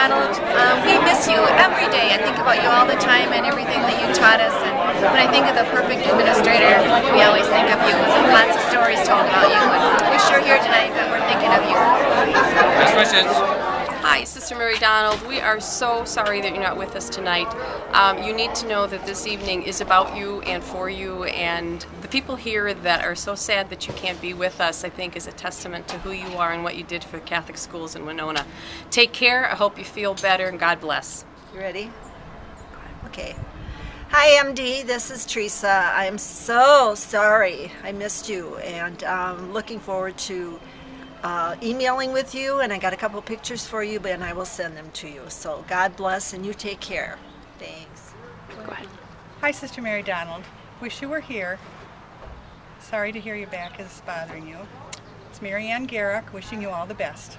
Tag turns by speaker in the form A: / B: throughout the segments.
A: Donald. We miss you every day. I think about you all the time and everything that you taught us. And when I think of the perfect administrator, we always think of you. And lots of stories told about you. And wish you're here tonight, but we're thinking of you.
B: Best wishes.
C: Hi, Sister Mary Donald. We are so sorry that you're not with us tonight. You need to know that this evening is about you and for you, and the people here that are so sad that you can't be with us, I think, is a testament to who you are and what you did for the Catholic schools in Winona. Take care. I hope you feel better, and God bless.
D: You ready? Okay. Hi, MD. This is Teresa. I'm so sorry I missed you, and looking forward to emailing with you, and I got a couple pictures for you, and I will send them to you. So God bless, and you take care. Thanks.
C: Go ahead.
E: Hi, Sister Mary Donald. Wish you were here. Sorry to hear your back is bothering you. It's Mary Ann Garrick wishing you all the best.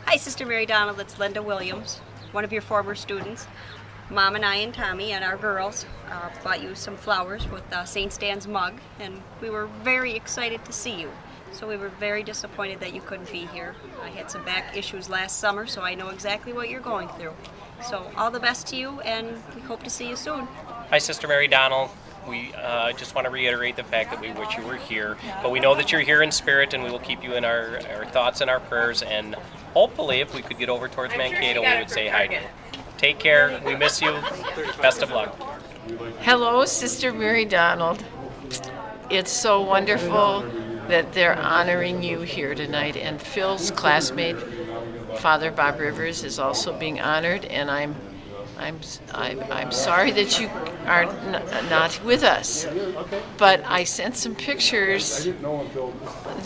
F: Hi, Sister Mary Donald. It's Linda Williams, one of your former students. Mom and I and Tommy and our girls bought you some flowers with St. Stan's mug, and we were very excited to see you. So we were very disappointed that you couldn't be here. I had some back issues last summer, so I know exactly what you're going through. So all the best to you, and we hope to see you soon.
B: Hi, Sister Mary Donald. We just want to reiterate the fact that we wish you were here, but we know that you're here in spirit, and we will keep you in our thoughts and our prayers, and hopefully if we could get over towards Mankato, we would say hi to you. Take care. We miss you. Best of luck.
G: Hello, Sister Mary Donald. It's so wonderful that they're honoring you here tonight, and Phil's classmate, Father Bob Rivers, is also being honored, and I'm sorry that you are not with us, but I sent some pictures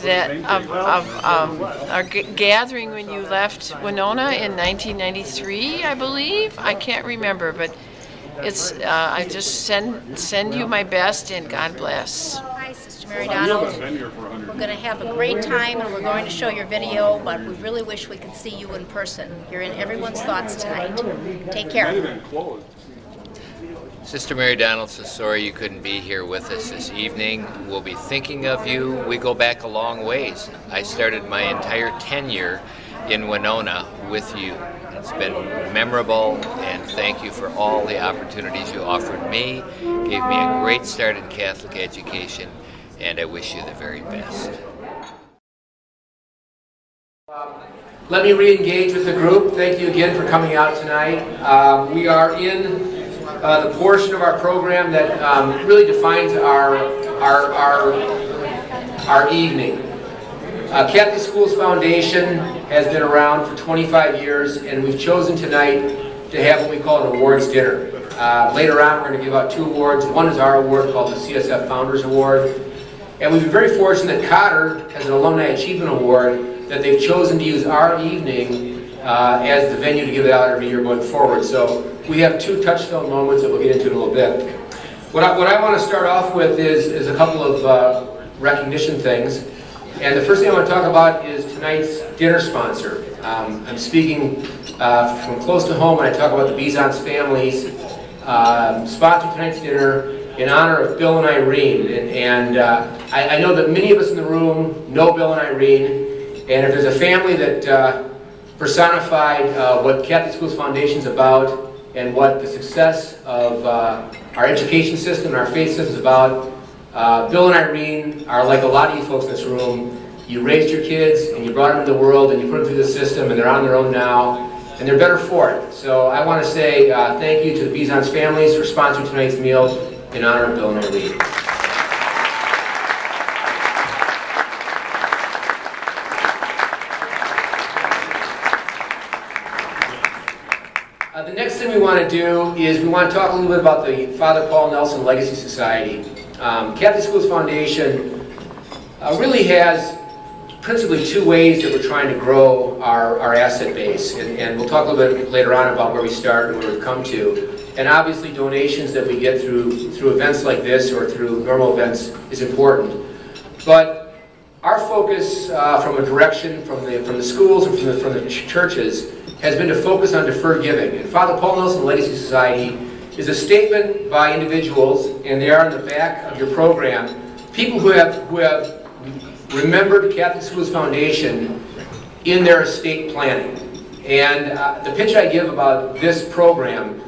G: that of our gathering when you left Winona in 1993, I believe. I can't remember, but it's I just send you my best, and God bless.
H: Hi, Sister Mary Donald. We're going to have a great time, and we're going to show your video, but we really wish we could see you in person. You're in everyone's thoughts tonight. Take care.
I: Sister Mary Donald, so sorry you couldn't be here with us this evening. We'll be thinking of you. We go back a long ways. I started my entire tenure in Winona with you. It's been memorable, and thank you for all the opportunities you offered me. Gave me a great start in Catholic education, and I wish you the very best.
J: Let me re-engage with the group. Thank you again for coming out tonight. We are in the portion of our program that really defines our evening. Catholic Schools Foundation has been around for 25 years, and we've chosen tonight to have what we call an awards dinner. Later on, we're going to give out 2 awards. One is our award called the CSF Founders Award. And we've been very fortunate that Cotter has an Alumni Achievement Award that they've chosen to use our evening as the venue to give it out every year going forward. So we have 2 touchstone moments that we'll get into in a little bit. What I want to start off with is a couple of recognition things. And the first thing I want to talk about is tonight's dinner sponsor. I'm speaking from close to home when I talk about the Biesanz families sponsoring tonight's dinner in honor of Bill and Irene. And I know that many of us in the room know Bill and Irene, and if there's a family that personified what Catholic Schools Foundation is about and what the success of our education system and our faith system is about, Bill and Irene are like a lot of you folks in this room. You raised your kids, and you brought them into the world, and you put them through the system, and they're on their own now, and they're better for it. So I want to say thank you to the Biesanz families for sponsoring tonight's meal in honor of Bill and Irene. The next thing we want to do is we want to talk a little bit about the Father Paul Nelson Legacy Society. Catholic Schools Foundation really has principally 2 ways that we're trying to grow our asset base, and we'll talk a little bit later on about where we start and where we've come to. And obviously donations that we get through events like this or through normal events is important. But our focus from a direction from the schools and from the churches has been to focus on deferred giving. And Father Paul Nelson Legacy Society is a statement by individuals, and they are on the back of your program, people who have remembered Catholic Schools Foundation in their estate planning. And the pitch I give about this program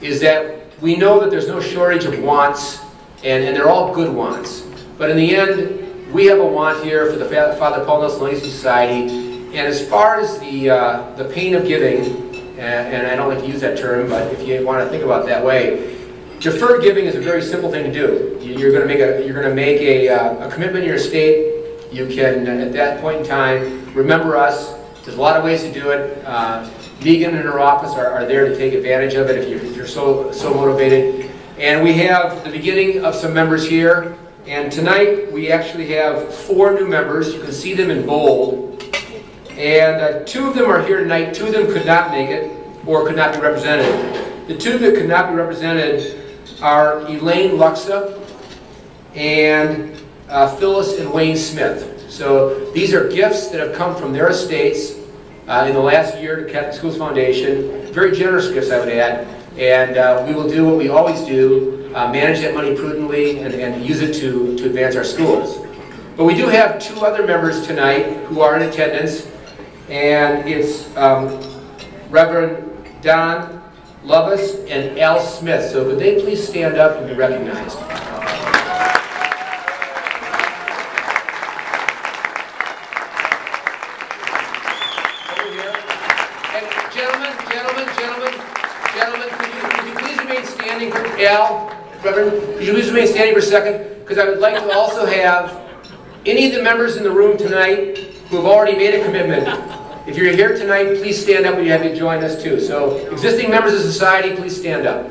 J: is that we know that there's no shortage of wants, and they're all good wants. But in the end, we have a want here for the Father Paul Nelson Legacy Society. And as far as the pain of giving, and I don't like to use that term, but if you want to think about it that way, deferred giving is a very simple thing to do. You're going to make a commitment in your estate. You can, at that point in time, remember us. There's a lot of ways to do it. Megan and her office are there to take advantage of it if you're so motivated. And we have the beginning of some members here. And tonight we actually have 4 new members. You can see them in bold. And 2 of them are here tonight. 2 of them could not make it or could not be represented. The 2 that could not be represented are Elaine Luxa and Phyllis and Wayne Smith. So these are gifts that have come from their estates in the last year to Catholic Schools Foundation. Very generous gifts, I would add. And we will do what we always do, manage that money prudently and use it to advance our schools. But we do have 2 other members tonight who are in attendance. And it's Reverend Don Lovis and Al Smith. So could they please stand up and be recognized? Over here. And gentlemen, could you please remain standing for Al? Reverend, could you please remain standing for a second? Because I would like to also have any of the members in the room tonight who have already made a commitment. If you're here tonight, please stand up when you have to join us too. So, existing members of society, please stand up.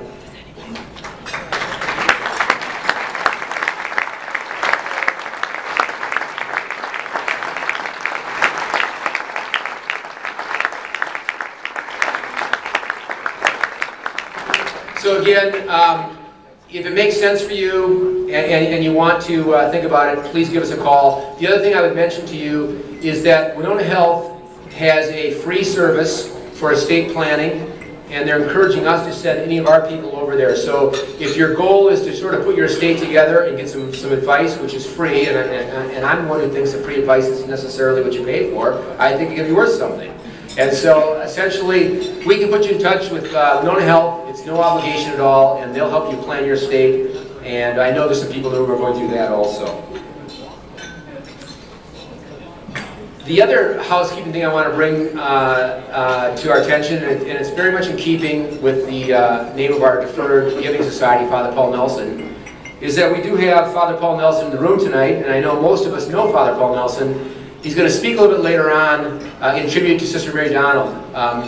J: So again, if it makes sense for you and you want to think about it, please give us a call. The other thing I would mention to you is that Winona Health has a free service for estate planning, and they're encouraging us to send any of our people over there. So if your goal is to sort of put your estate together and get some advice, which is free, and I'm one who thinks that free advice isn't necessarily what you pay for, I think it can be worth something. And so essentially, we can put you in touch with Winona Health. It's no obligation at all, and they'll help you plan your estate. And I know there's some people who are going through that also. The other housekeeping thing I want to bring to our attention, and it's very much in keeping with the name of our Deferred Giving Society, Father Paul Nelson, is that we do have Father Paul Nelson in the room tonight, and I know most of us know Father Paul Nelson. He's going to speak a little bit later on in tribute to Sister Mary Donald.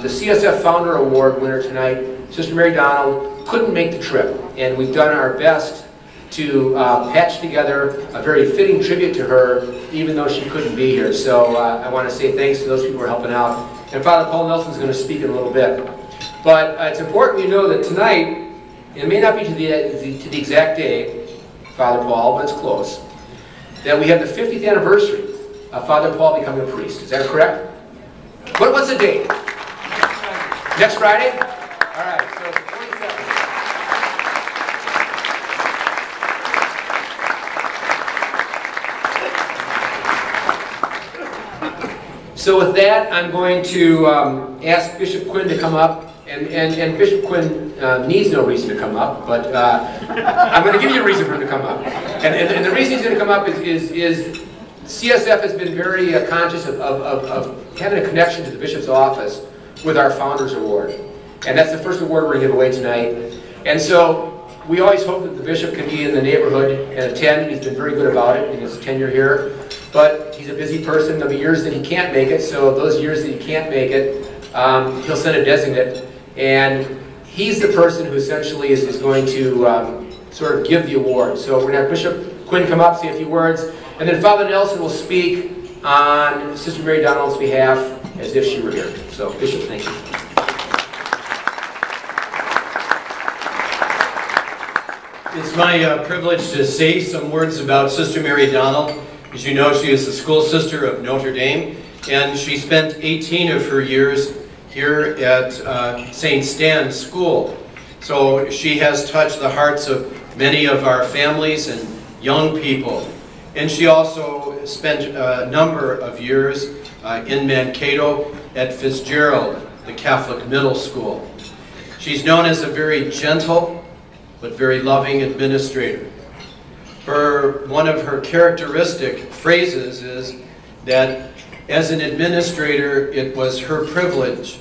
J: The CSF Founder Award winner tonight, Sister Mary Donald, couldn't make the trip, and we've done our best to patch together a very fitting tribute to her, even though she couldn't be here. So I want to say thanks to those people who are helping out. And Father Paul Nelson is going to speak in a little bit. But it's important you know that tonight, it may not be to the exact day, Father Paul, but it's close, that we have the 50th anniversary of Father Paul becoming a priest. Is that correct? What's the date? Next Friday? All right, so it's the 27th. So with that, I'm going to ask Bishop Quinn to come up, and Bishop Quinn needs no reason to come up, but I'm going to give you a reason for him to come up. And the reason he's going to come up is CSF has been very conscious of having a connection to the Bishop's office with our Founders Award. And that's the first award we're going to give away tonight. And so we always hope that the Bishop can be in the neighborhood and attend. He's been very good about it in his tenure here. But he's a busy person. There'll be years that he can't make it. So those years that he can't make it, he'll send a designate. And he's the person who essentially is going to sort of give the award. So we're going to have Bishop Quinn come up, say a few words. And then Father Nelson will speak on Sister Mary Donald's behalf as if she were here. So, Bishop, thank you.
K: It's my privilege to say some words about Sister Mary Donald. As you know, she is the school sister of Notre Dame, and she spent 18 of her years here at St. Stan's School. So she has touched the hearts of many of our families and young people. And she also spent a number of years in Mankato at Fitzgerald. the Catholic middle school. She's known as a very gentle but very loving administrator. One of her characteristic phrases is that as an administrator, it was her privilege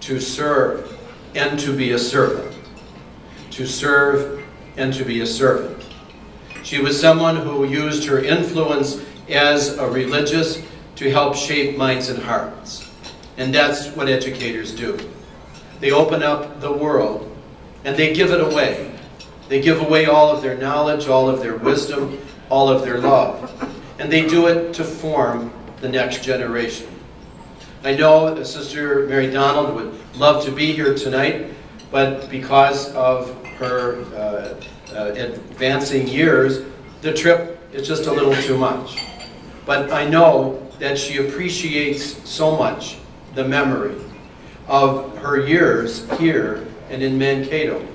K: to serve and to be a servant. To serve and to be a servant. She was someone who used her influence as a religious to help shape minds and hearts. And that's what educators do. They open up the world and they give it away. They give away all of their knowledge, all of their wisdom, all of their love. And they do it to form the next generation. I know that Sister Mary Donald would love to be here tonight, but because of her advancing years, the trip is just a little too much. But I know that she appreciates so much the memory of her years here and in Mankato.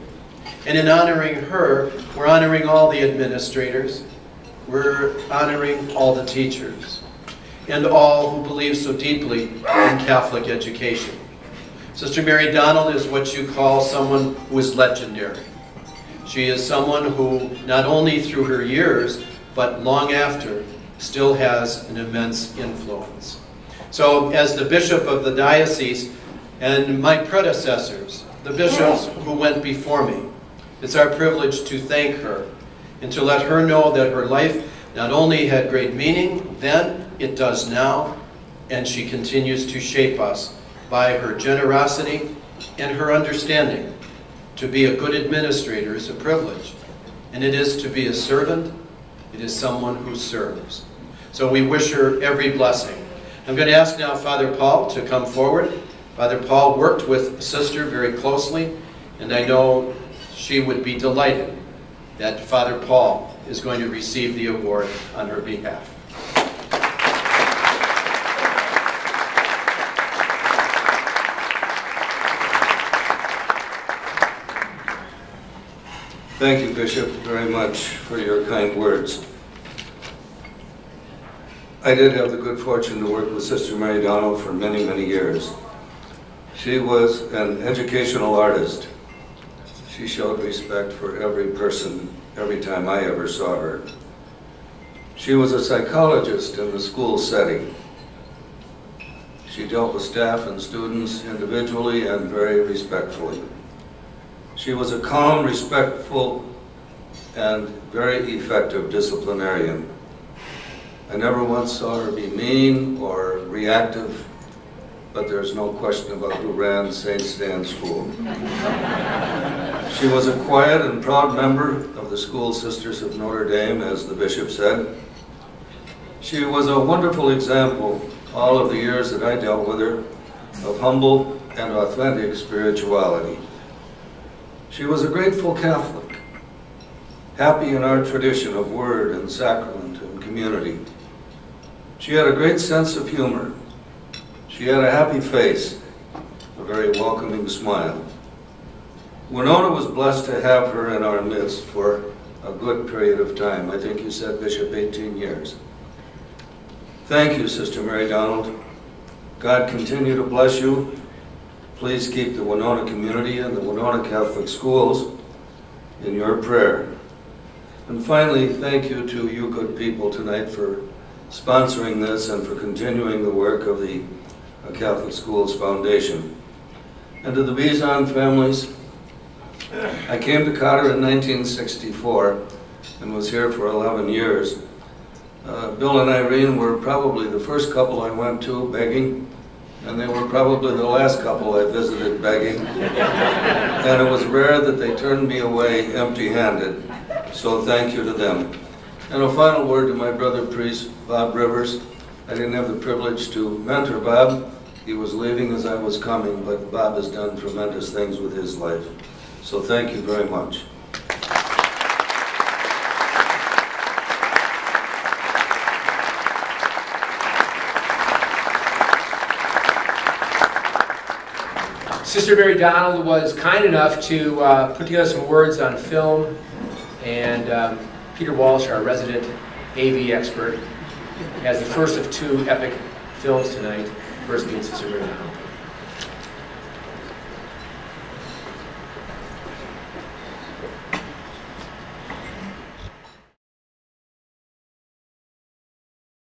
K: And in honoring her, we're honoring all the administrators, we're honoring all the teachers, and all who believe so deeply in Catholic education. Sister Mary Donald is what you call someone who is legendary. She is someone who, not only through her years, but long after, still has an immense influence. So as the bishop of the diocese and my predecessors, the bishops who went before me, it's our privilege to thank her and to let her know that her life not only had great meaning then, it does now, and she continues to shape us by her generosity and her understanding. To be a good administrator is a privilege, and it is to be a servant, it is someone who serves. So we wish her every blessing. I'm going to ask now Father Paul to come forward. Father Paul worked with Sister very closely, and I know she would be delighted that Father Paul is going to receive the award on her behalf.
L: Thank you, Bishop, very much for your kind words. I did have the good fortune to work with Sister Mary Donald for many, many years. She was an educational artist. She showed respect for every person every time I ever saw her. She was a psychologist in the school setting. She dealt with staff and students individually and very respectfully. She was a calm, respectful, and very effective disciplinarian. I never once saw her be mean or reactive, but there's no question about who ran St. Stan's School. She was a quiet and proud member of the School Sisters of Notre Dame, as the bishop said. She was a wonderful example, all of the years that I dealt with her, of humble and authentic spirituality. She was a grateful Catholic, happy in our tradition of word and sacrament and community. She had a great sense of humor. She had a happy face, a very welcoming smile. Winona was blessed to have her in our midst for a good period of time. I think you said, Bishop, 18 years. Thank you, Sister Mary Donald. God continue to bless you. Please keep the Winona community and the Winona Catholic schools in your prayer. And finally, thank you to you good people tonight for sponsoring this and for continuing the work of the Catholic Schools Foundation. And to the Biesanz families, I came to Cotter in 1964 and was here for 11 years. Bill and Irene were probably the first couple I went to begging, and they were probably the last couple I visited begging. And it was rare that they turned me away empty-handed. So thank you to them. And a final word to my brother priest, Bob Rivers. I didn't have the privilege to mentor Bob. He was leaving as I was coming, but Bob has done tremendous things with his life. So thank you very much.
J: Sister Mary Donald was kind enough to put together some words on film, and Peter Walsh, our resident AV expert, has the first of two epic films tonight, first being Sister Mary Donald.